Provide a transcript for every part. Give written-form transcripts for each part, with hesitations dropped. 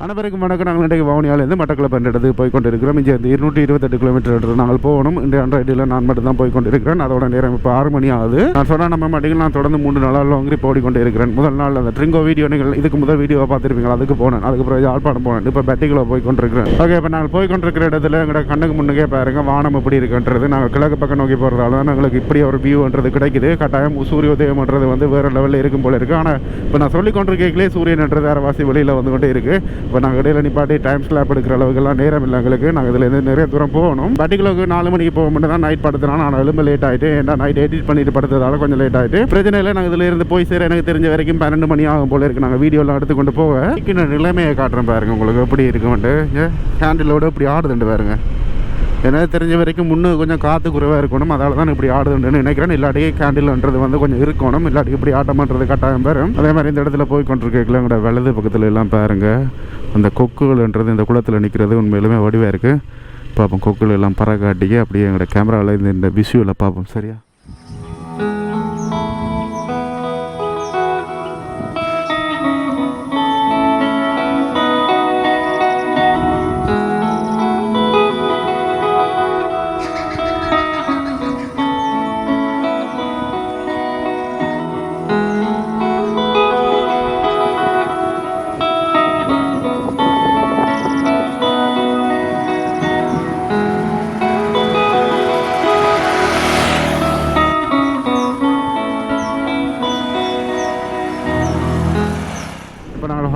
அனைவருக்கும் வணக்கம். நாங்கள் இன்றைக்கு வவுனியாவிலேருந்து மட்டக்களப்பு என்ற இடத்துக்கு போய் கொண்டிருக்கிறோம். இங்கே 228 கிலோமீட்டர் இடத்துல நாங்கள் போகணும். இந்த அன்றையில் நான் மட்டும் தான் போய் கொண்டிருக்கிறேன். அதோட நேரம் இப்போ 6 மணி ஆகுது. நான் சொன்னால் நம்ம மாட்டேங்க, நான் தொடர்ந்து 3 நாளாக லாங் ஓடிக்கொண்டு இருக்கிறேன். முதல் நாள் அந்த ட்ரிங்கோ வீடியோ நீங்கள் இதுக்கு முதல் வீடியோவை பார்த்துருப்பீங்க, அதுக்கு போனேன். அதுக்கப்புறம் யாழ்ப்பாணம் போனேன். இப்போ batticaloa போய் கொண்டிருக்கிறேன். ஓகே, இப்போ நாங்கள் போய் கொண்டிருக்கிற இடத்துல எங்களோட கண்ணுக்கு முன்னுக்கே பாருங்க வானம் எப்படி இருக்குன்றது. நாங்கள் கிழக்கு பக்கம் நோக்கி போகிறதால தான் எங்களுக்கு இப்படி ஒரு வியூன்றது கிடைக்குது. கட்டாயம் சூரியோதயம்ன்றது வந்து வேறு லெவலில் இருக்கும் போல இருக்குது. ஆனால் இப்போ நான் சொல்லி கொண்டிருக்கே சூரியன்ன்றது அரைவாசி வெளியில் வந்து கொண்டே இருக்குது. இப்போ நாங்கள் இடையில நிப்பாட்டி டைம் ஸ்லாப் எடுக்கிற அளவுக்குலாம் நேரம் இல்லை எங்களுக்கு. நாங்கள் இதில் நிறைய தூரம் போகணும். batticaloa 4 மணிக்கு போக மட்டும் தான் நைட் படுத்துனா. நான் எழும்ப லேட் ஆகிட்டு, ஏன்னா நைட் எடிட் பண்ணிட்டு படுத்ததால கொஞ்சம் லேட் ஆகிட்டு. பிரச்சனை இல்லை, நாங்கள் இதில் இருந்து போய் சேர எனக்கு தெரிஞ்ச வரைக்கும் 12 மணி ஆகும் போல இருக்குது. நாங்கள் வீடியோலாம் எடுத்துக்கொண்டு போக நிலைமையை காட்டுறேன் பாருங்க உங்களுக்கு எப்படி இருக்குமெண்டு. கேண்டிலோடு இப்படி ஆடுதுண்டு பாருங்க. எனக்கு தெரிஞ்ச வரைக்கும் முன்னே கொஞ்சம் காற்று குறைவாக இருக்கணும், அதால் தான் இப்படி ஆடுதுன்னு நினைக்கிறேன். இல்லாட்டி கேண்டில்ன்றது வந்து கொஞ்சம் இருக்கணும், இல்லாட்டி இப்படி ஆட்டமான்றது கட்டாயம் வரும். அதே மாதிரி இந்த இடத்துல போய் கொண்டிருக்கல எங்களோட வலது பக்கத்தில் எல்லாம் பாருங்கள், அந்த கொக்குகள்ன்றது இந்த குளத்தில் நிற்கிறது உண்மையிலுமே வடிவாக இருக்குது. பார்ப்போம், கொக்குகள் எல்லாம் பறக்காட்டிக்கு அப்படியே எங்களோட கேமராவில் இந்த விஷுவலை பார்ப்போம். சரியா?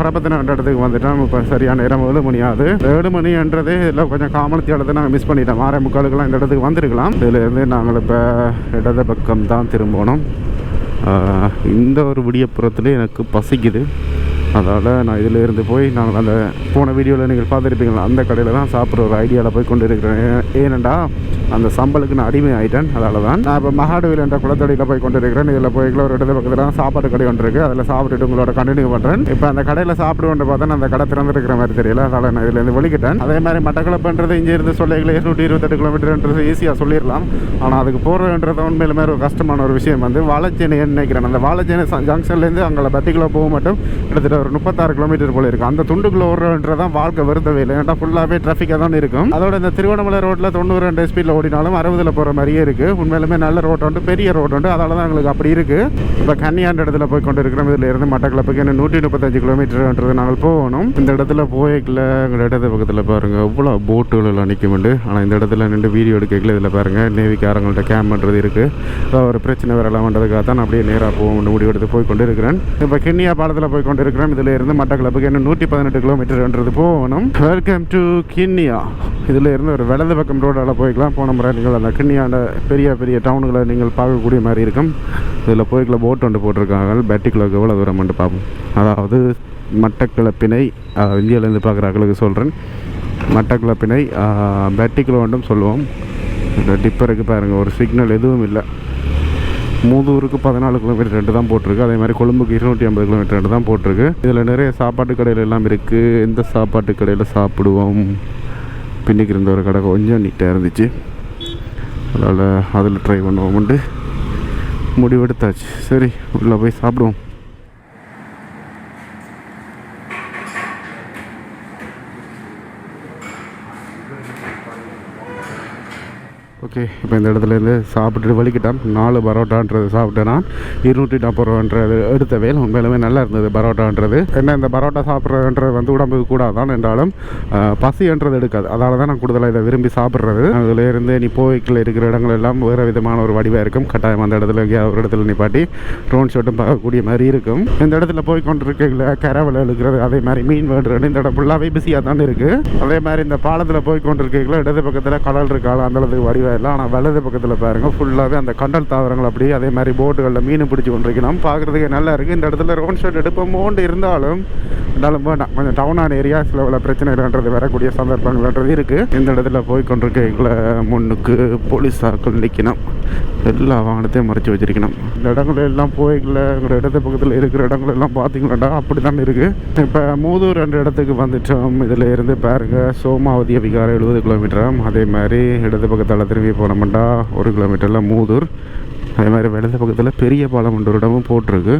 பரப்பத்தின இடத்துக்கு வந்துட்டோம். இப்போ சரியான நேரம் 7 மணி ஆகுது. 7 மணின்றது இதில் கொஞ்சம் காமலத்தி இடத்தை நாங்கள் மிஸ் பண்ணிட்டோம். 6:45 இந்த இடத்துக்கு வந்திருக்கலாம். இதிலேருந்து நாங்கள் இப்போ இடது பக்கம் தான் திரும்பணும். இந்த ஒரு விடியப்புறத்துலேயே எனக்கு பசிக்குது. அதால் நான் இதில் இருந்து போய் நாங்கள் அந்த போன வீடியோவில் நீங்கள் பார்த்துருப்பீங்களா, அந்த கடையில் தான் சாப்பிட்ற ஒரு ஐடியாவில் போய் கொண்டு இருக்கிறேன். ஏனெண்டா அந்த சம்பளுக்கு நான் அடிமை ஆகிட்டேன். அதால் தான் நான் இப்போ மகாடுவில் என்ற குளத்தடியில் போய் கொண்டு இருக்கிறேன். இதில் போய்க்குள்ள ஒரு இடத்துல பக்கத்தில் தான் சாப்பாடு கடை ஒன்று இருக்குது. அதில் சாப்பிட்டுட்டு உங்களோட கண்டினியூ பண்ணுறேன். இப்போ அந்த கடையில் சாப்பிடுவோன்னு பார்த்தா அந்த கடை திறந்துருக்கிற மாதிரி தெரியல. அதால் நான் இதிலேருந்து வெளிக்கிட்டேன். அதே மாதிரி மட்டக்களப்புன்றது இங்கே இருந்து சொல்ல 228 கிலோமீட்டர்ன்றது ஈஸியாக சொல்லிடலாம். ஆனால் அதுக்கு போகிறதுன்றது உண்மையிலுமே ஒரு கஷ்டமான ஒரு விஷயம். வந்து வாழைச்சேனை நினைக்கிறேன். அந்த வாழைச்சேனை ஜங்ஷன்லேருந்து அங்கே batticaloa போக மட்டும் கிட்டத்தட்ட ஒரு 36 கிலோமீட்டர் போல இருக்குது. அந்த துண்டுக்குள்ள ஓடுறதுன்றதான் வாழ்க்கை வருத்தவே இல்லை. ஏன்னா ஃபுல்லாகவே டிராஃபிக்காக தான் இருக்கும். அதோட இந்த திருவண்ணாமலை ரோட்டில் 92 ஸ்பீடில் ஓடினாலும் 60 போகிற மாதிரியே இருக்குது. உண்மையிலுமே நல்ல ரோட் உண்டு, பெரிய ரோட் உண்டு. அதனால தான் எங்களுக்கு அப்படி இருக்குது. இப்போ கன்னியாண்ட இடத்துல போய் கொண்டு இருக்கிறோம். இதில் இருந்து மட்டக்களப்புக்கு இன்னும் 135 கிலோமீட்டர்ன்றது நாங்கள் போகணும். இந்த இடத்துல போய்க்கல எங்கள் இடத்து பக்கத்தில் பாருங்கள் எவ்வளோ போட்டுகள் எல்லாம் நிற்கும்ண்டு. ஆனால் இந்த இடத்துல நின்று வீடியோ எடுக்கல. இதில் பாருங்கள் நேவிக்காரங்கள்ட்ட கேம் பண்ணுறது இருக்குது. ஒரு பிரச்சனை வரலாம் பண்ணுறதுக்காக தான் அப்படியே நேராக போகணும்னு முடிவு எடுத்து போய் கொண்டு இருக்கிறேன். இப்போ கிண்ணியா பாலத்தில் போய் கொண்டு இருக்கிறோம். இதில் இருந்து மட்டக்களப்புக்கு இன்னும் 118 கிலோமீட்டர்ன்றது போகணும். Welcome to Kinniya. இதில் இருந்து ஒரு வலது பக்கம் ரோடால் போய்க்கலாம். போன முறை நீங்கள் அந்த கிண்ணியாண்ட பெரிய பெரிய டவுனுகளை நீங்கள் பார்க்கக்கூடிய மாதிரி இருக்கும். இதில் போய்க்கல போட் ஒன்று போட்டிருக்காங்க. batticaloa எவ்வளோ தூரம் வந்து பார்ப்போம். அதாவது மட்டக்களப்பினை இந்தியாவிலேருந்து பார்க்குறாங்களுக்கு சொல்கிறேன். மட்டக்களப்பினை batticaloa ஒன்றும் சொல்லுவோம். இந்த டிப்பருக்கு பாருங்கள் ஒரு சிக்னல் எதுவும் இல்லை. மூதூருக்கு 14 கிலோமீட்டர் தான் போட்டிருக்கு. அதே மாதிரி கொழும்புக்கு 250 கிலோமீட்டர் தான் போட்டிருக்கு. இதில் நிறைய சாப்பாட்டு கடையில் எல்லாம் இருக்குது. எந்த சாப்பாட்டு கடையில் சாப்பிடுவோம்? பின்னிக்கு இருந்த ஒரு கடை கொஞ்சம் நீட்டாக இருந்துச்சு. அதனால் அதில் ட்ரை பண்ணுவோம்ட்டு முடிவெடுத்தாச்சு. சரி, உள்ளே போய் சாப்பிடுவோம். ஓகே, இப்போ இந்த இடத்துலேருந்து சாப்பிட்டுட்டு வலிக்கிட்டான். 4 பரோட்டான்றது சாப்பிட்டேன்னா 240 ரூபான்றது எடுத்த வேலை உண்மையிலுமே நல்லா இருந்தது. பரோட்டான்றது என்ன, இந்த பரோட்டா சாப்பிட்றதுன்றது வந்து உடம்புக்கு கூடாதான் என்றாலும் பசின்றது எடுக்காது. அதனால தான் நான் கூடுதலாக இதை விரும்பி சாப்பிட்றது. அதிலேருந்து நீ போய்க்கில் இருக்கிற இடங்கள் எல்லாம் வேறு விதமான ஒரு வடிவாக இருக்கும். கட்டாயம் அந்த இடத்துல எங்கேயாவது ஒரு இடத்துல நிப்பாட்டி ட்ரோன் ஷாட்டும் பார்க்கக்கூடிய மாதிரி இருக்கும். இந்த இடத்துல போய் கொண்டிருக்கல கரவலை இழுக்கிறது, அதே மாதிரி மீன் வேண்டுறது இந்த இடம் ஃபுல்லாகவே பிஸியாக தான் இருக்குது. அதே மாதிரி இந்த பாலத்தில் போய் கொண்டிருக்கல இடது பக்கத்தில் கடல் இருக்காள், அந்தளவுக்கு வடிவாக இல்லை. ஆனால் வலது பக்கத்தில் பாருங்கள் ஃபுல்லாகவே அந்த கண்டல் தாவரங்கள் அப்படியே அதே மாதிரி போட்டுகளில் மீன் பிடிச்சி கொண்டிருக்கணும். பார்க்குறதுக்கு நல்லா இருக்குது. இந்த இடத்துல ரோன் ஷாட் எடுப்போமோண்டு இருந்தாலும் வேண்டாம், கொஞ்சம் டவுனான ஏரியா சில உள்ள பிரச்சனைகள்ன்றது வரக்கூடிய சந்தர்ப்பங்கள்ன்றது இருக்குது. இந்த இடத்துல போய் கொண்டிருக்கல முன்னுக்கு போலீஸாக்கள் நிற்கணும். எல்லா வாகனத்தையும் மறைச்சி வச்சிருக்கணும். இந்த இடங்கள் எல்லாம் போய்க்கல எங்களோட இடத்து பக்கத்தில் இருக்கிற இடங்கள் எல்லாம் பார்த்தீங்களாண்டா அப்படி தான் இருக்குது. இப்போ மூதூர் என்ற இடத்துக்கு வந்துட்டோம். இதில் இருந்து பாருங்கள் சோமாவதிய விகாரம் 70 கிலோமீட்டராம். அதே மாதிரி இடது பக்கத்தில் திரும்பி போனோம்னா 1 கிலோமீட்டரில் மூதூர். அதே மாதிரி வலது பக்கத்தில் பெரிய பாலம் ஒன்று இடமும் போட்டிருக்கு.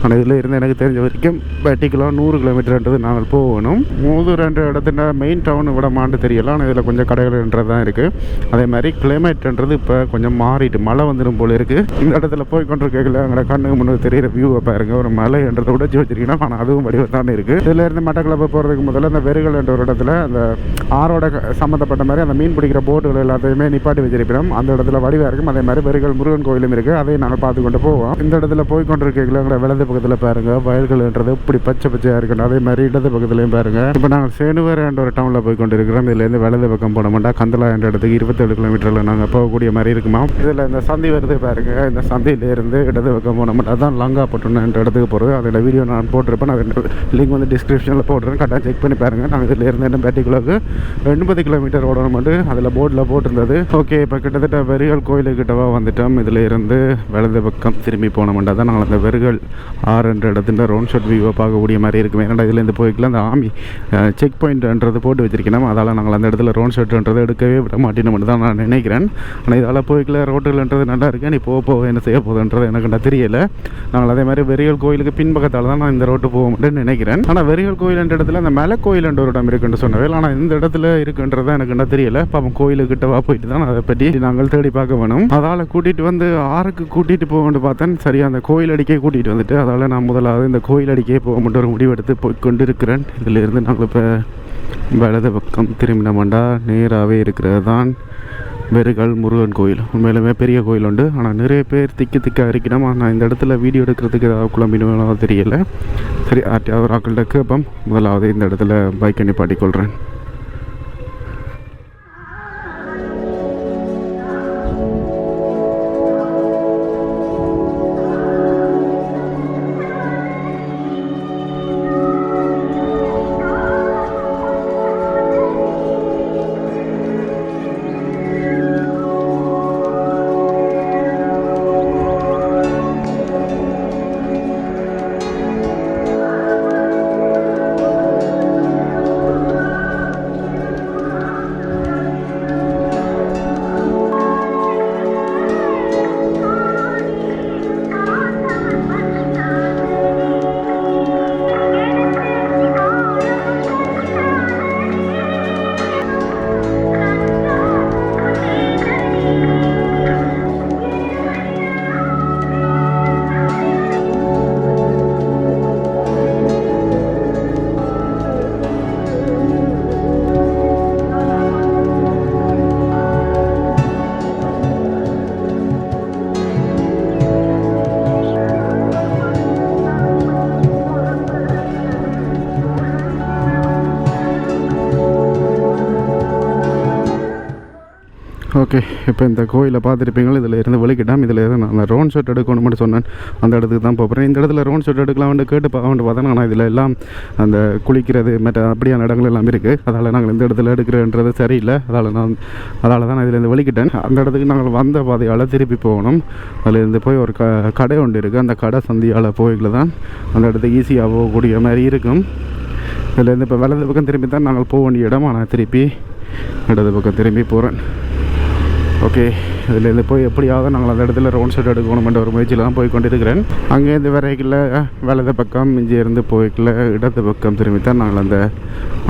ஆனால் இதில் இருந்து எனக்கு தெரிஞ்ச வரைக்கும் batticaloa 100 கிலோமீட்டர்ன்றது நாங்கள் போகணும். மூதுரன்ற இடத்துல மெயின் டவுன் விடமான்னு தெரியல. ஆனால் இதில் கொஞ்சம் கடைகள்ன்றது தான் இருக்குது. அதே மாதிரி கிளைமேட்ன்றது இப்போ கொஞ்சம் மாறிட்டு மழை வந்துடும் போல இருக்குது. இந்த இடத்துல போய் கொண்டிருக்கல எங்களோட கண்ணுக்கு முன்னாடி தெரியிற வியூவை பாருங்க. ஒரு மலைன்றதை உடைச்சி வச்சிருக்கீங்கன்னா ஆனால் அதுவும் வடிவம் தானே இருக்குது. இதில் இருந்து மட்டக்களப்பு போகிறதுக்கு முதல்ல அந்த வெறுகள் என்ற ஒரு இடத்துல அந்த ஆரோட சம்மந்தப்பட்ட மாதிரி அந்த மீன் பிடிக்கிற போட்டுகள் எல்லாத்தையுமே நிப்பாட்டி வச்சிருக்கிறோம். அந்த இடத்துல வடிவாக இருக்கும். அதே மாதிரி வெறுகள் முருகன் கோயிலும் இருக்குது. அதை நாங்கள் பார்த்து கொண்டு போவோம். இந்த இடத்துல போய் கொண்டிருக்கீங்களா எங்களோட வலது பக்கத்தில் பாருங்க வயல்கள்ன்றது இப்படி பச்சை பச்சையாக இருக்கணும். அதே மாதிரி இடது பக்கத்துலையும் பாருங்க. இப்போ நாங்கள் சேனுவர் என்ற ஒரு டவுனில் போய் கொண்டு இருக்கிறோம். இதுலேருந்து வலது பக்கம் போனோம்னா கந்தலா என்ற இடத்துக்கு 27 கிலோமீட்டரில் நாங்கள் போகக்கூடிய மாதிரி இருக்குமா. இதில் இந்த சந்தி வருது பாருங்க. இந்த சந்தையிலேருந்து இடது பக்கம் போனோம்னா அதான் லங்கா பட்டுன்னு என்ற இடத்துக்கு போகிறது. அதோட வீடியோ நான் போட்டிருப்பேன். அது லிங்க் வந்து டிஸ்கிரிப்ஷனில் போட்டுறேன். கரெக்டாக செக் பண்ணி பாருங்கள். நாங்கள் இதில் இருந்து என்ன batticaloaக்கு 80 கிலோமீட்டர் ஓடணும்னு அதில் போர்டில் போட்டிருந்தது. ஓகே, இப்போ கிட்டத்தட்ட வெறுகள் கோயிலுக்கிட்டவா வந்துட்டோம். இதில் இருந்து வலது பக்கம் திரும்பி போனோம்னா தான் நாங்கள் அந்த வெறுகள் என்ற இடத்துல ரவுண்ட் ஷாட் வியூவை பார்க்கக்கூடிய மாதிரி இருக்கும். ஏன்னா இதுலேருந்து போய்க்கலாம் அந்த ஆமி செக் பாயிண்ட்ன்றது போட்டு வச்சிருக்கணும். அதால் நாங்கள் அந்த இடத்துல ரவுண்ட் ஷாட்ன்றது எடுக்கவே விட மாட்டேன்னு தான் நான் நினைக்கிறேன். ஆனால் இதால் போய்க்கல ரோட்டுகள்ன்றது நல்லா இருக்கு. நீ போக என்ன செய்ய போகுதுன்றது எனக்கு தெரியல. நாங்கள் அதே மாதிரி வெறுகள் கோயிலுக்கு பின்பக்கத்தால் தான் நான் இந்த ரோட்டு போக மாட்டேன்னு நினைக்கிறேன். ஆனால் வெறுகள் கோயில் என்ற இடத்துல அந்த மலை கோயில் என்ற ஒரு இடம் இருக்குன்னு சொன்னவே. ஆனால் இந்த இடத்துல இருக்குன்றது எனக்கு தெரியல. பாப்போம் கோயிலுக்கிட்டவா போயிட்டு தான் அதை பற்றி நாங்கள் தேடி பார்க்க வேணும். அதால் கூட்டிகிட்டு வந்து ஆறுக்கு கூட்டிகிட்டு போகணும்னு பார்த்தேன். சரியா அந்த கோயில் அடிக்கே கூட்டிகிட்டு வந்துட்டு அதால் நான் முதலாவது இந்த கோயில் அடிக்கே போக மட்டும் ஒரு முடிவெடுத்து போய் கொண்டு இருக்கிறேன். இதிலிருந்து நாங்கள் இப்போ வலது பக்கம் திரும்பினோம்டா நேராகவே இருக்கிறது தான் வெறுகள் முருகன் கோயில். உண்மையிலுமே பெரிய கோயில் உண்டு. ஆனால் நிறைய பேர் திக்காக இருக்கணும். நான் இந்த இடத்துல வீடியோ எடுக்கிறதுக்கு ஏதாவது குழம்பினோ தெரியல. சரி, ஒரு ஆக்கள்கிட்ட கேட்போம். முதலாவது இந்த இடத்துல பைக்கை நிப்பாட்டி கொள்கிறேன். ஓகே, இப்போ இந்த கோயிலை பார்த்துருப்பீங்களா. இதில் இருந்து வெளிக்கிட்டால் இதில் இருந்து நான் ரவுண்ட் ஷாட் எடுக்கணும்னு சொன்னேன். அந்த இடத்துக்கு தான் போகிறேன். இந்த இடத்துல ரவுண்ட் ஷாட் எடுக்கலாம்னு கேட்டு பார்த்தேன். ஆனால் இதில் எல்லாம் அந்த குளிக்கிறது மற்ற அப்படியான இடங்கள் எல்லாம் இருக்குது. அதால் நாங்கள் இந்த இடத்துல எடுக்கிறன்றது சரியில்லை. அதால் தான் நான் இதில் இருந்து வெளிக்கிட்டேன். அந்த இடத்துக்கு நாங்கள் வந்த பாதையால் திருப்பி போகணும். அதிலேருந்து போய் ஒரு கடை ஒன்று இருக்குது. அந்த கடை சந்தியால் போய்களை தான் அந்த இடத்துக்கு ஈஸியாக போகக்கூடிய மாதிரி இருக்கும். இதிலேருந்து இப்போ வலது பக்கம் திரும்பி தான் நாங்கள் போக வேண்டிய இடம். ஆனால் திருப்பி இடது பக்கம் திரும்பி போகிறேன். ஓகே, இதுலேருந்து போய் எப்படியாவது நாங்கள் அந்த இடத்துல ரவுண்ட் ஷாட் எடுக்கணுமென்ற ஒரு முயற்சியில் தான் போய் கொண்டிருக்கிறேன். அங்கேருந்து வரைக்கில் வலது பக்கம் இங்கே இருந்து போய்க்கல இடது பக்கம் திரும்பி தான் நாங்கள் அந்த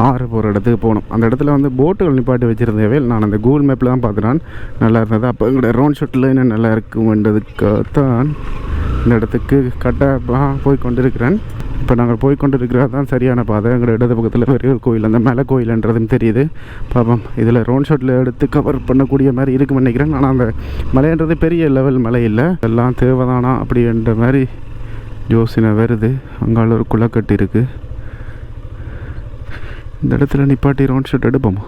ஆறு போகிற இடத்துக்கு போகணும். அந்த இடத்துல வந்து போட்டுகள் நிப்பாட்டி வச்சுருந்தவே நான் அந்த கூகுள் மேப்பில் தான் பார்த்துட்டேன். நல்லா இருந்தது. அப்போ எங்களோட ரவுண்ட் ஷாட்டில் என்ன நல்லா இருக்குமென்றதுக்காகத்தான் இந்த இடத்துக்கு கரெக்டாக போய் கொண்டிருக்கிறேன். இப்போ நாங்கள் போய் கொண்டிருக்கிறது தான் சரியான பாதை. எங்களோட இடது பக்கத்தில் பெரிய கோயில், அந்த மேலே கோயில்ன்றதும் தெரியுது. பாப்போம், இதில் ரவுண்ட் ஷாட்டில் எடுத்து கவர் பண்ணக்கூடிய மாதிரி இருக்குன்னு நினைக்கிறேன். ஆனால் அந்த மலைன்றது பெரிய லெவல் மலை இல்லை. எல்லாம் தேவைதானா அப்படின்ற மாதிரி யோசனை வருது. அங்கால ஒரு குளக்கட்டு இருக்குது. இந்த இடத்துல நிப்பாட்டி ரவுண்ட் ஷாட் எடுப்போமா?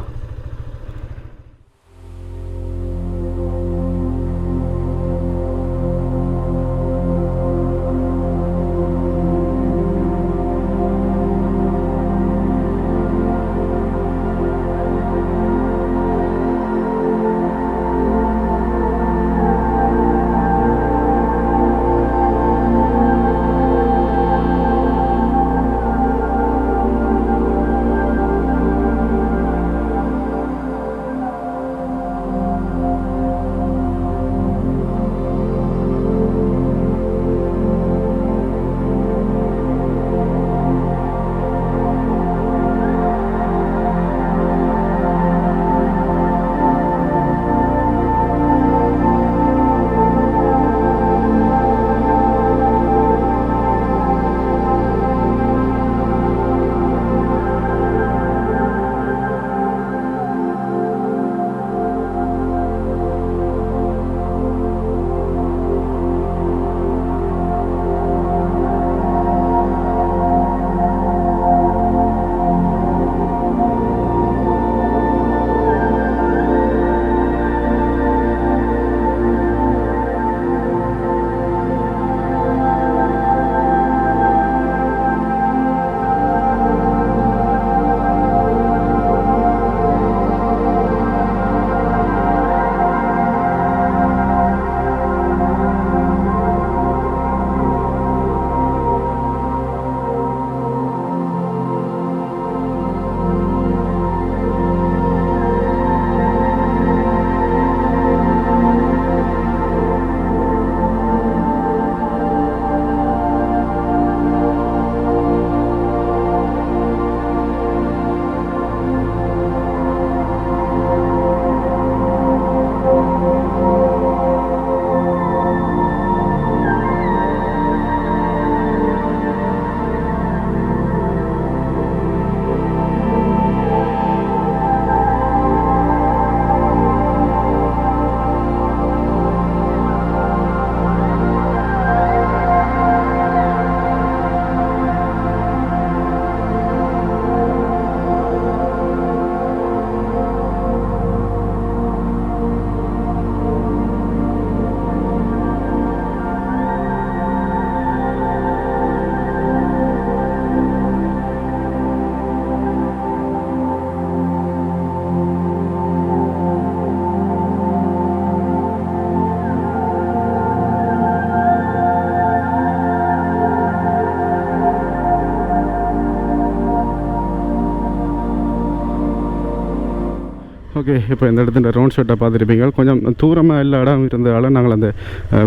ஓகே, இப்போ இந்த இடத்துல ரோன் ஷாட்டை பார்த்துருப்பீங்க. கொஞ்சம் தூரமாக எல்லா இடம் இருந்ததால் நாங்கள் அந்த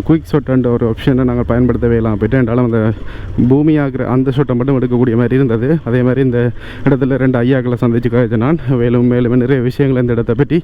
குயிக் ஷாட்ன்ற ஒரு ஆப்ஷனை நாங்கள் பயன்படுத்தவே இல்லாமல் போயிட்டு என்றாலும் அந்த பூமியாகிற அந்த ஷாட்டை மட்டும் எடுக்கக்கூடிய மாதிரி இருந்தது. அதே மாதிரி இந்த இடத்துல 2 ஐயாக்களை சந்திச்சு கழிச்சு நான் மேலும் நிறைய விஷயங்கள் இந்த இடத்தை பற்றி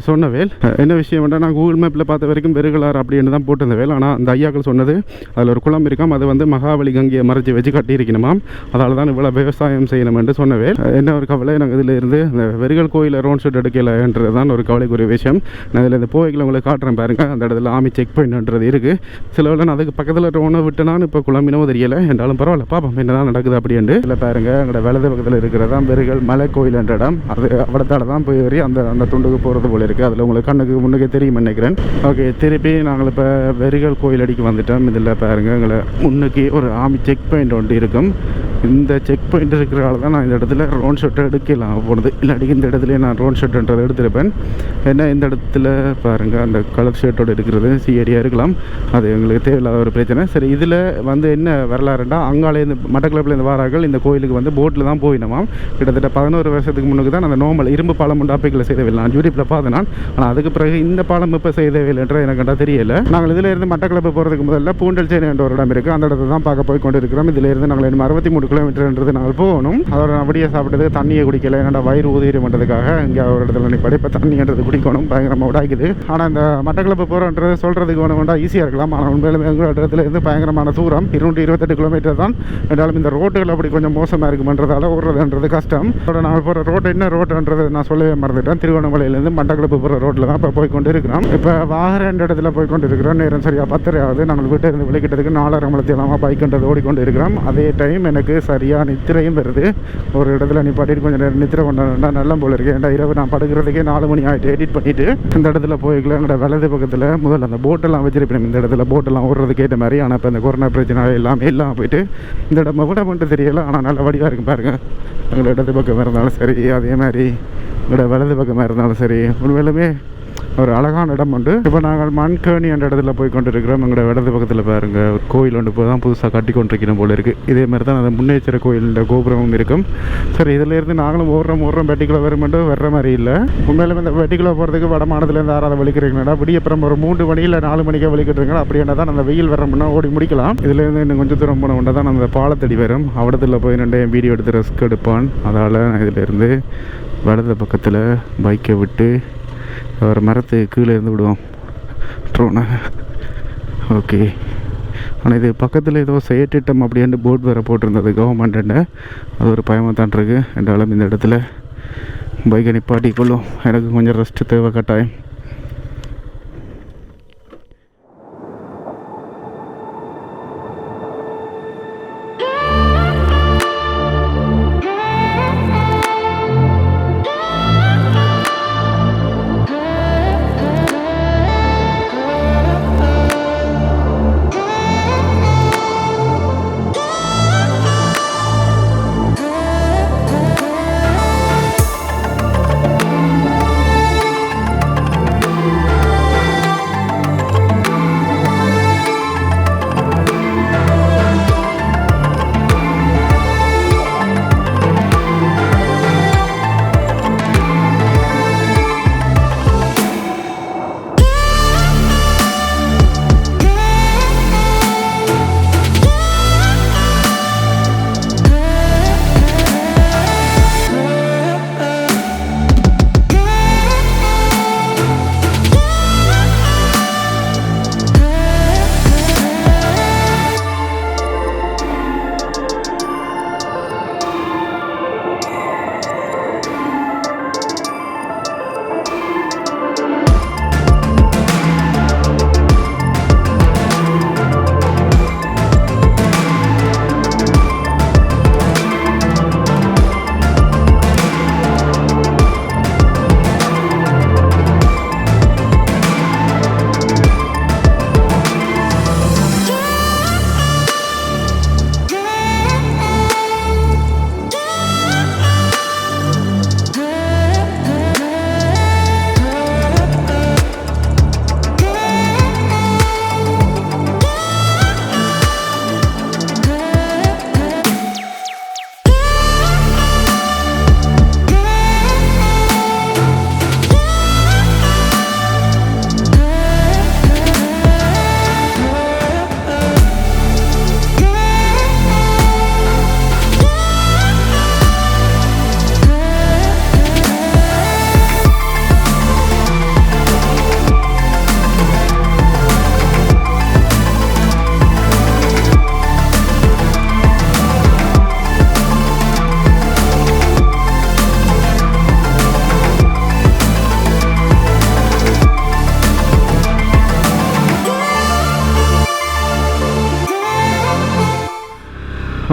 சொன்ன வேல். என்ன விஷயம் வேண்டாம், நான் கூகுள் மேப்பில் பார்த்த வரைக்கும் வெறுகலார் அப்படின்னு தான் போட்டிருந்த வேல். ஆனால் அந்த ஐயாக்கள் சொன்னது அதில் ஒரு குளம் இருக்காம், அது வந்து மகாபலி கங்கையை மறைச்சி வச்சு கட்டியிருக்கணுமாம். அதால் தான் இவ்வளோ விவசாயம் செய்யணும் என்று சொன்ன வேல். என்ன ஒரு கவலை, நாங்கள் இதில் இருந்து இந்த வெறுகல் கோயிலில் ரோன் ஷாட் எடுக்கலைன்றது தான் ஒரு கவலைக்குரிய விஷயம். நான் இதில் இந்த போய்களை உங்களுக்கு காட்டுறேன் பாருங்கள். அந்த இடத்துல ஆமி செக் பாயிண்ட்ன்றது இருக்குது. சில வேலை நான் அதுக்கு பக்கத்தில் ரோனை விட்டுனான்னு இப்போ குழம்பினோ தெரியலை. என்றாலும் பரவாயில்ல, பாப்போம் என்ன தான் நடக்குது அப்படின்ட்டு. இல்லை பாருங்கள், எங்களோட வலது பக்கத்தில் இருக்கிறதான் வெறுகல் மலை கோயில் என்ற இடம். அது அவடத்தால் தான் போய் வரி அந்த துண்டுக்கு போகிறது போல இருக்குது. அதில் உங்களுக்கு கண்ணுக்கு முன்னுக்கே தெரியும் நினைக்கிறேன். ஓகே, திருப்பி நாங்கள் இப்போ வெறுகல் கோயில் அடிக்க வந்துட்டோம். இதில் பாருங்கள், எங்களை முன்னுக்கு ஒரு ஆமி செக் பாயிண்ட் ஒன்று இருக்கும். இந்த செக் பாயிண்ட் இருக்கிறனால தான் நான் இந்த இடத்துல ரோன் ஷாட்டை எடுக்கலாம் போனது. இல்லாட்டி இந்த இடத்துல நான் ரோன் ஷாட்ன்றதை எடுத்துருப்பேன். ஏன்னா இந்த இடத்துல பாருங்கள், அந்த கலர் ஷர்ட்டோடு இருக்கிறது சிஏடியாக இருக்கலாம். அது எங்களுக்கு தேவையில்லாத ஒரு பிரச்சனை. சரி, இதில் வந்து என்ன வரலாறுண்டா, அங்காலேருந்து மட்டக்களப்புலேருந்து வாரார்கள் இந்த கோயிலுக்கு வந்து போட்டில் தான் போயினோமாம். கிட்டத்தட்ட 11 வருஷத்துக்கு முன்னுக்கு தான் அந்த நார்மல் இரும்பு பாலம் உண்டாப்பைகளை செய்தவில்லை. நான் யூடியூப்பில் பார்த்தேன் நான். ஆனால் அதுக்கு பிறகு இந்த பாலம் இப்போ செய்தவில்லைன்ற எனக்கு கண்டா தெரியல. நாங்கள் இதில் இருந்து மட்டக்களப்பு போகிறதுக்கு முதல்ல பூண்டல் சேனை என்ற ஒரு இடம் இருக்குது. அந்த இடத்துல தான் பார்க்க போய் கொண்டு இருக்கிறோம். இதில் இருந்து நாங்கள் 63 கிலோமீட்டர்ன்றது நாங்கள் போகணும். அதோட அப்படியே சாப்பிட்டது தண்ணியை குடிக்கல. என்னடா வயிறு ஊதிரி பண்ணுறதுக்காக இங்கே ஒரு இடத்துல நீ படிப்ப தண்ணின்றது குடிக்கணும், பயங்கரமாக உடாக்குது. ஆனால் இந்த மட்டக்களப்பு போகிறன்றது சொல்கிறதுக்கு வேணும்டா ஈஸியாக இருக்கலாம். ஆனால் உண்மையிலுமே எங்கள் இடத்துல இருந்து பயங்கரமான தூரம் 228 கிலோமீட்டர் தான். என்றாலும் இந்த ரோட்டுகள் அப்படி கொஞ்சம் மோசமாக இருக்குமன்றதால ஓடுறதுன்றது கஷ்டம். அதோட நாங்கள் போகிற ரோடு என்ன ரோட்டுன்றது நான் சொல்லவே மறந்துட்டேன். திருவண்ணாமலையிலேருந்து மட்டக்களப்பு போகிற ரோட்டில் தான் இப்போ போய் கொண்டு இருக்கிறோம். இப்போ வாகர இடத்துல போய் கொண்டு இருக்கிறோம். நேரம் சரியாக 10 ஆகுது. நாங்கள் வீட்டை இருந்து வெளிக்கிட்டதுக்கு 4:30 மணி இல்லாமல் பைக்குன்றது ஓடிக்கொண்டு இருக்கிறோம். அதே டைம் எனக்கு சரியாக நித்திரையும் வருது. ஒரு இடத்துல நீ பாட்டிட்டு கொஞ்சம் நேரம் நித்திரை கொண்டா நல்ல போல இருக்கு. ஏன்டா இரவு நான் படுக்கிறதுக்கே 4 மணி ஆகிட்டு எடிட் பண்ணிவிட்டு இந்த இடத்துல போய்க்கல. எங்களோட வலது பக்கத்தில் முதல்ல அந்த போட்டெல்லாம் வச்சிருப்பேன். இந்த இடத்துல போட்டெல்லாம் ஓடுறதுக்கு ஏற்ற மாதிரி. ஆனால் இப்போ இந்த கொரோனா பிரச்சனை எல்லாம் போயிட்டு இந்த இடம் விட மட்டும் தெரியலை. ஆனால் நல்ல வடிவாக இருக்கும் பாருங்கள். எங்களோட இடது பக்கம் இருந்தாலும் சரி, அதே மாதிரி எங்களோட வலது பக்கமாக இருந்தாலும் சரி, உண்மையிலுமே ஒரு அழகான இடம் உண்டு. இப்போ நாங்கள் மங்கேனி என்ற இடத்துல போய் கொண்டு இருக்கிறோம். எங்களோட இடது பக்கத்தில் பாருங்கள், ஒரு கோயில் ஒன்று இப்போ தான் புதுசாக கட்டி கொண்டிருக்கணும் போல இருக்குது. இதே மாதிரி தான் அந்த முன்னேச்சர கோயிலில் கோபுரமும் இருக்கும். சரி, இதிலேருந்து நாங்களும் ஓடுறோம் வெட்டிக்குள்ள வருமெண்டு வர்ற மாதிரி இல்லை. உண்மையிலுமே இந்த வெட்டிக்குள்ள போகிறதுக்கு வடமானதுலேருந்து யாராவது வலிக்கிறீங்களா, விடியப்புறம் ஒரு 3 மணி இல்லை 4 மணிக்கே வலிக்கிட்டுருங்களா. அப்படி என்ன தான் அந்த வெயில் வரமுன்னா ஓடி முடிக்கலாம். இதுலேருந்து இன்னும் கொஞ்சம் தூரம் போன உடனே தான் அந்த பாலத்தடி வரும். அவடத்தில் போய் 2 வீடியோ எடுத்து ரெஸ்க் எடுப்பான். அதனால் நான் இதிலேருந்து வலது பக்கத்தில் பைக்கை விட்டு ஒரு மரத்துக்கு கீழே இருந்து விடுவோம் ட்ரோனை. ஓகே, ஆனால் இது பக்கத்தில் ஏதோ செயற்றிட்டம் அப்படின்ட்டு போர்டு வேறு போட்டிருந்தது கவர்மெண்ட்டு. அது ஒரு பயமாக தான் இருக்குது. என்றாலும் இந்த இடத்துல பைக்கை நிப்பாட்டிக்கொள்ளும். எனக்கு கொஞ்சம் ரெஸ்ட்டு தேவை கட்டாயம்.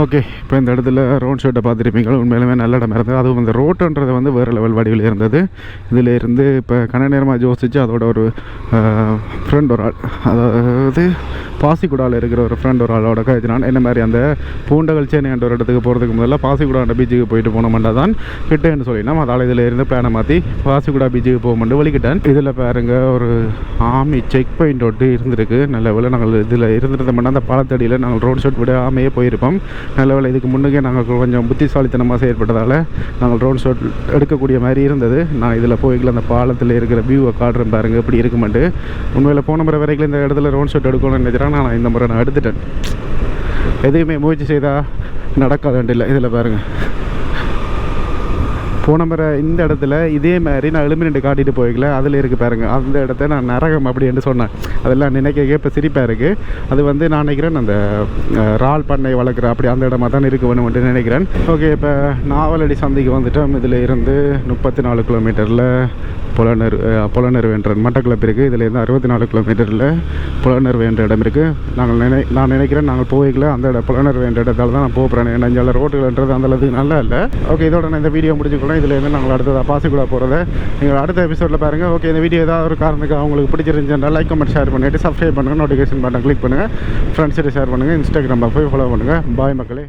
ஓகே, இப்போ இந்த இடத்துல ரோட் ஷோட்டை பார்த்துருப்பீங்க. உண்மையிலுமே நல்ல இடம் இருந்தது. அதுவும் இந்த ரோட்டுன்றது வந்து வேறு லெவல் வடிவில் இருந்தது. இதில் இருந்து இப்போ கன நேரமாக யோசிச்சு அதோட ஒரு ஃப்ரெண்ட் ஒரு ஆள், அதாவது பாசிக்குடாவில் இருக்கிற ஒரு ஃப்ரெண்ட் ஒரு ஆளோட கழிச்சினான். என்ன மாதிரி அந்த பூண்டகல் சேனைன்ற ஒரு இடத்துக்கு போகிறதுக்கு முதல்ல பாசிக்குடாண்ட பீச்சுக்கு போயிட்டு போனோம்னா தான் கிட்டேன்னு சொல்லினோம். அதால் இதில் இருந்து பிளானை மாற்றி பாசிக்குடா பீச்சுக்கு போகும்போது வலிக்கிட்டேன். இதில் பாருங்க ஒரு ஆமி செக் பாயிண்ட் ஒட்டு இருந்திருக்கு. நல்ல வேலை நாங்கள் இதில் இருந்திருந்தோம்னா அந்த பாலத்தடியில் நாங்கள் ரோட் ஷோட் விடாமையே போயிருப்போம். நல்ல வேலை இதுக்கு முன்னுக்கே நாங்கள் கொஞ்சம் புத்திசாலித்தனமாக செயற்பட்டதால் நாங்கள் ரோட் ஷோட் எடுக்கக்கூடிய மாதிரி இருந்தது. நான் இதில் போய்க்கல அந்த பாலத்தில் இருக்கிற வியூவை காட்டுறேன் பாருங்கள் எப்படி இருக்குமெண்டு. உண்மையில் போன முறை வரைக்கும் இந்த இடத்துல ரோட் ஷோட் எடுக்கணும்னு நினைக்கிறேன். நான் இந்த முறை நான் எடுத்துட்டேன். எதுவுமே முயற்சி செய்தால் நடக்காதுன்ட்டு இல்லை. இதில் பாருங்கள், போன முறை இந்த இடத்துல இதே மாதிரி நான் எலுமினட்டு காட்டிட்டு போய்க்கல. அதில் இருக்குது பாருங்கள், அந்த இடத்த நான் நரகம் அப்படின்னு சொன்னேன். அதெல்லாம் நினைக்க இப்போ சிரிப்பாக இருக்குது. அது வந்து நான் நினைக்கிறேன் அந்த இறால் பண்ணை வளர்க்குற அப்படி அந்த இடமா தான் இருக்க வேணும்னு நினைக்கிறேன். ஓகே, இப்போ நாவலடி சந்தைக்கு வந்துட்டோம். இதில் இருந்து 34 கிலோமீட்டரில் புலனறுவு என்ற மட்டக்களப்பு இருக்குது. இதில் இருந்து 64 கிலோமீட்டரில் புலனறுவு என்ற இடம் இருக்குது. நான் நினைக்கிறேன் நாங்கள் போய்க்கல அந்த இடம் புலனறுவு என்ற இடத்தால் தான் நான் போகிறேன். ஏன்னா இங்கே ரோட்டுகள்ன்றது அந்தளவுக்கு நல்லா இல்லை. ஓகே, இதோட நான் இந்த வீடியோ முடிச்சுக்கலாம். இதிலேருந்து நாங்கள் அடுத்ததாக பாசிக்குடா போகிறத நீங்கள் அடுத்த எபிசோடில் பாருங்கள். ஓகே, இந்த வீடியோ ஏதாவது ஒரு காரணத்துக்கு அவங்களுக்கு பிடிச்சிருந்துச்சுன்னா லைக் கமெண்ட் ஷேர் பண்ணிவிட்டு சப்ஸ்கிரைப் பண்ணுங்கள், நோட்டிஃபிகேஷன் பட்டன் கிளிக் பண்ணுங்கள், ஃப்ரெண்ட்ஸ்கிட்ட ஷேர் பண்ணுங்கள், இன்ஸ்டாகிராமில் போய் ஃபாலோ பண்ணுங்கள். பாய் மக்களே.